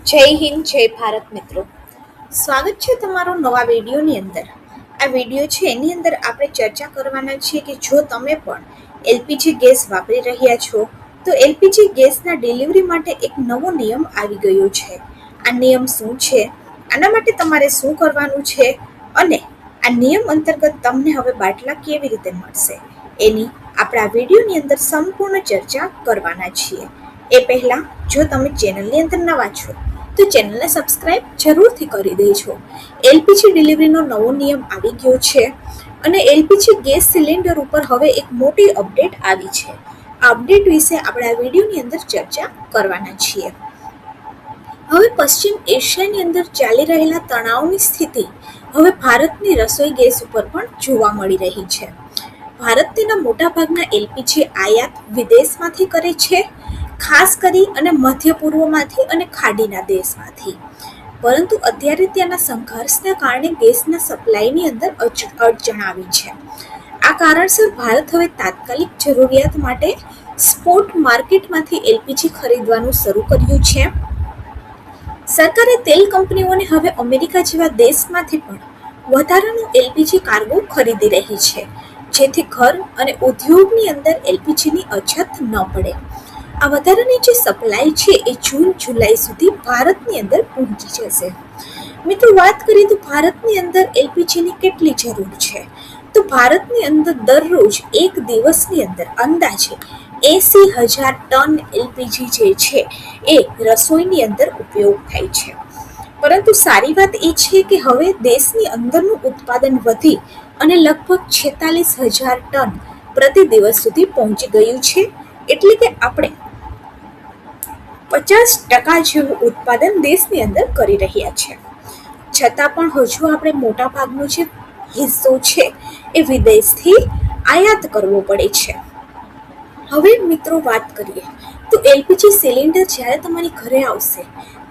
જય હિન્દ, જય ભારત મિત્રો. સ્વાગત છે તમારો નવા વિડીયોની અંદર. આ વિડીયો છે એની અંદર આપણે ચર્ચા કરવાના છીએ કે જો તમે પણ એલપીજી ગેસ વાપરી રહ્યા છો તો એલપીજી ગેસના ડિલિવરી માટે એક નવો નિયમ આવી ગયો છે. આ નિયમ શું છે, આના માટે તમારે શું કરવાનું છે અને આ નિયમ અંતર્ગત તમને હવે બાટલા કેવી રીતે મળશે એની આપણે આ વિડીયોની અંદર સંપૂર્ણ ચર્ચા કરવાના છીએ. એ પહેલાં જો તમે ચેનલની અંદર નવા છો તો ચેનલને સબસ્ક્રાઇબ જરૂરથી કરી દેજો. એલપીજી ડિલિવરીનો નવો નિયમ આવી ગયો છે અને એલપીજી ગેસ સિલિન્ડર ઉપર હવે એક મોટી અપડેટ આવી છે. આ અપડેટ વિશે આપણે આ વિડીયોની અંદર ચર્ચા કરવાના છીએ. હવે પશ્ચિમ એશિયાની અંદર ચાલી રહેલા તણાવની સ્થિતિ હવે ભારતની રસોઈ ગેસ ઉપર પણ જોવા મળી રહી છે. ભારત તેના મોટાભાગના એલપીજી આયાત વિદેશમાંથી કરે છે, ખાસ કરી અને મધ્ય પૂર્વમાંથી અને ખાડીના દેશમાંથી. પરંતુ અત્યારે ત્યાંના સંઘર્ષના કારણે ગેસના સપ્લાયની અંદર અડચણ આવી છે. આ કારણસર ભારત હવે તાત્કાલિક જરૂરિયાત માટે સ્પોટ માર્કેટમાંથી એલપીજી ખરીદવાનું શરૂ કર્યું છે. સરકારે તેલ કંપનીઓને હવે અમેરિકા જેવા દેશમાંથી પણ વધારાનું એલપીજી કાર્ગો ખરીદી રહી છે, જેથી ઘર અને ઉદ્યોગની અંદર એલપીજીની અછત ન પડે. આ વધારાની જે સપ્લાય છે એ જૂન જુલાઈ સુધી ભારતની અંદર પહોંચી જશે. મિત્રો, વાત કરીએ તો ભારતની અંદર એલપીજીની કેટલી જરૂર છે તો ભારતની અંદર દરરોજ એક દિવસની અંદર અંદાજે 80,000 ટન એલપીજી જે છે એ રસોઈની અંદર ઉપયોગ થાય છે. પરંતુ સારી વાત એ છે કે હવે દેશની અંદરનું ઉત્પાદન વધી અને લગભગ 46,000 ટન પ્રતિ દિવસ સુધી પહોંચી ગયું છે. એટલે કે આપણે 50% જેવું ઉત્પાદન દેશની અંદર કરી રહ્યા છે. છતાં પણ હજુ આપણે મોટા ભાગનો જે હિસ્સો છે એ વિદેશથી આયાત કરવો પડે છે. હવે મિત્રો વાત કરીએ તો એલપીજી સિલિન્ડર જ્યારે તમારી ઘરે આવશે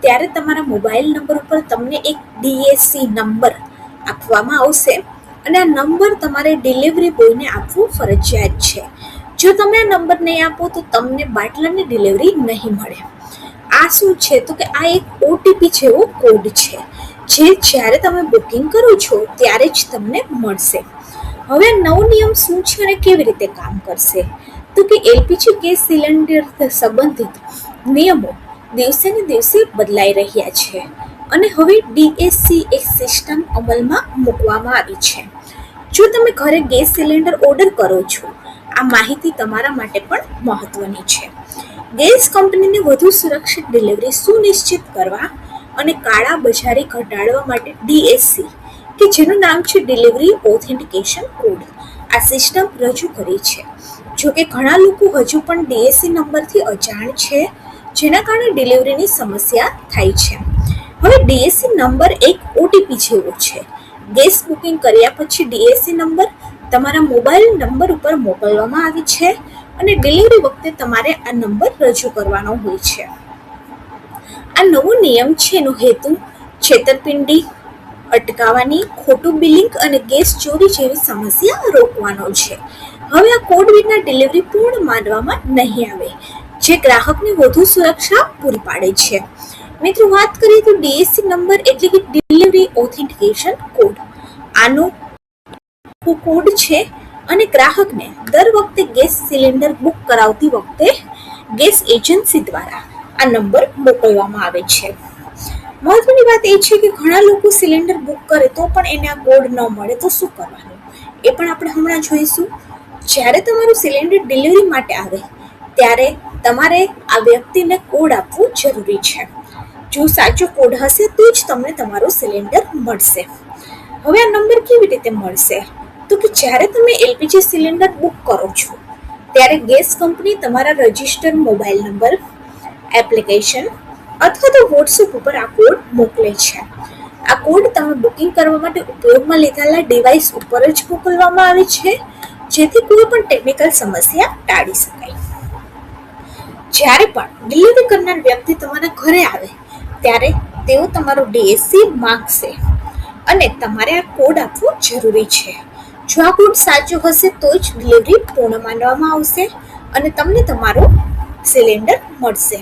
ત્યારે તમારા મોબાઈલ નંબર ઉપર તમને એક ડીએસસી નંબર આપવામાં આવશે અને આ નંબર તમારે ડિલિવરી બોયને આપવું ફરજિયાત છે. જો તમે આ નંબર નહીં આપો તો તમને બાટલાની ડિલિવરી નહીં મળે. આ શું છે તો કે આ એક ઓટીપી જેવો કોડ છે જે જ્યારે તમે બુકિંગ કરો છો ત્યારે જ તમને મળશે. હવે આ નવો નિયમ શું છે અને કેવી રીતે કામ કરશે તો કે એલપીજી ગેસ સિલિન્ડર સંબંધિત નિયમો દિવસે ને દિવસે બદલાઈ રહ્યા છે અને હવે ડીએસસી એક સિસ્ટમ અમલમાં મૂકવામાં આવી છે. જો તમે ઘરે ગેસ સિલિન્ડર ઓર્ડર કરો છો, આ માહિતી તમારા માટે પણ મહત્વની છે. ગેસ કંપનીને વધુ સુરક્ષિત ડિલિવરી સુનિશ્ચિત કરવા અને કાળા બજારી ઘટાડવા માટે ડીએસસી કે જેનું નામ છે ડિલિવરી ઓથેન્ટિકેશન કોડ આ સિસ્ટમ રજૂ કરી છે. જોકે ઘણા લોકો હજુ પણ ડીએસસી નંબરથી અજાણ છે, જેના કારણે ડિલિવરીની સમસ્યા થાય છે. હવે ડીએસસી નંબર એક ઓટીપી જેવો છે. ગેસ બુકિંગ કર્યા પછી ડીએસસી નંબર તમારા મોબાઈલ નંબર ઉપર મોકલવામાં આવે છે અને ડિલિવરી વખતે તમારે આ નંબર રજૂ કરવાનો હોય છે. આ નવો નિયમ છે એનો હેતુ છેતરપિંડી અટકાવવાની, ખોટું બિલિંગ અને ગેસ ચોરી જેવી સમસ્યા રોકવાનો છે. હવે આ કોડ વિના ડિલિવરી પૂર્ણ માનવામાં નહીં આવે, જે ગ્રાહકને વધુ સુરક્ષા પૂરી પાડે છે. મિત્રો, વાત કરીએ તો ડીએસસી નંબર એટલે કે ડિલિવરી ઓથેન્ટિકેશન કોડ આનો કોડ છે અને ગ્રાહકને દર વખતે ગેસ સિલિન્ડર બુક કરાવતી વખતે ગેસ એજન્સી દ્વારા આ નંબર મોકલવામાં આવે છે. મહત્વની વાત એ છે કે ઘણા લોકો સિલિન્ડર બુક કરે તો પણ એને આ કોડ ન મળે તો શું કરવાનું એ પણ આપણે હમણાં જોઈશું. જ્યારે તમારું સિલિન્ડર ડિલિવરી માટે આવે ત્યારે તમારે આ વ્યક્તિને કોડ આપવું જરૂરી છે. જો સાચો કોડ હશે તો જ તમને તમારું સિલિન્ડર મળશે. હવે આ નંબર કેવી રીતે મળશે તો કે જ્યારે તમે એલપીજી સિલિન્ડર બુક કરો છો ત્યારે ગેસ કંપની તમારા રજિસ્ટર્ડ મોબાઈલ નંબર, એપ્લિકેશન અથવા તો વોટ્સએપ ઉપર આ કોડ મોકલે છે. આ કોડ તમે બુકિંગ કરવા માટે ઉપયોગમાં લીધેલા ડિવાઇસ ઉપર જ મોકલવામાં આવે છે, જેથી કોઈ પણ ટેકનિકલ સમસ્યા ટાળી શકાય. જ્યારે પણ ડિલિવરી કરનાર વ્યક્તિ તમારા ઘરે આવે ત્યારે તેઓ તમારો ડીએસસી માંગશે અને તમારે આ કોડ આપવો જરૂરી છે. જો આ કોડ સાચો હશે તો જ ડિલિવરી પૂર્ણ માનવામાં આવશે અને તમને તમારો સિલિન્ડર મળશે.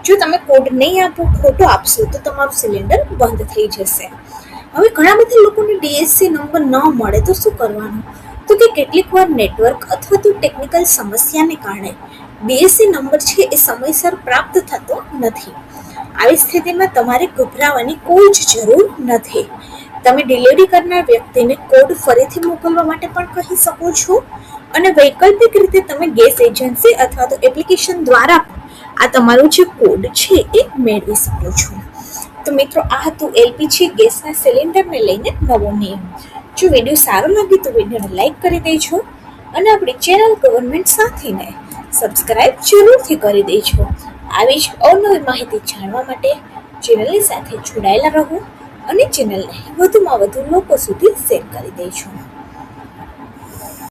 જો તમે કોડ નહીં આપો, ખોટો આપશો તો તમારું સિલિન્ડર બંધ થઈ જશે. હવે ઘણા બધા લોકોને ડીએસસી નંબર ન મળે તો શું કરવાનું? તો કે કેટલીક વાર નેટવર્ક અથવા તો ટેકનિકલ સમસ્યાને કારણે ડીએસસી નંબર છે એ સમયસર પ્રાપ્ત થતો નથી. આવી સ્થિતિમાં તમારે ગભરાવાની કોઈ જ જરૂર નથી. તમે ડિલિવરી કરનાર વ્યક્તિને કોડ ફરીથી મોકલવા માટે પણ કહી શકો છો, અને વૈકલ્પિક રીતે તમે ગેસ એજન્સી અથવા તો એપ્લિકેશન દ્વારા આ તમારો જે કોડ છે એ મેળવી શકો છો. તો મિત્રો, આ હતું એલપીજી ગેસના સિલિન્ડરને લઈને નવો નિયમ. જો વિડીયો સારો લાગે તો વિડીયોને લાઈક કરી દેજો અને આપણી ચેનલ ગવર્મેન્ટ સાથીને સબસ્ક્રાઈબ જરૂરથી કરી દેજો. આવી જ અવનવી માહિતી જાણવા માટે ચેનલની સાથે જોડાયેલા રહો અને ચેનલને વધુમાં વધુ લોકો સુધી શેર કરી દેજો.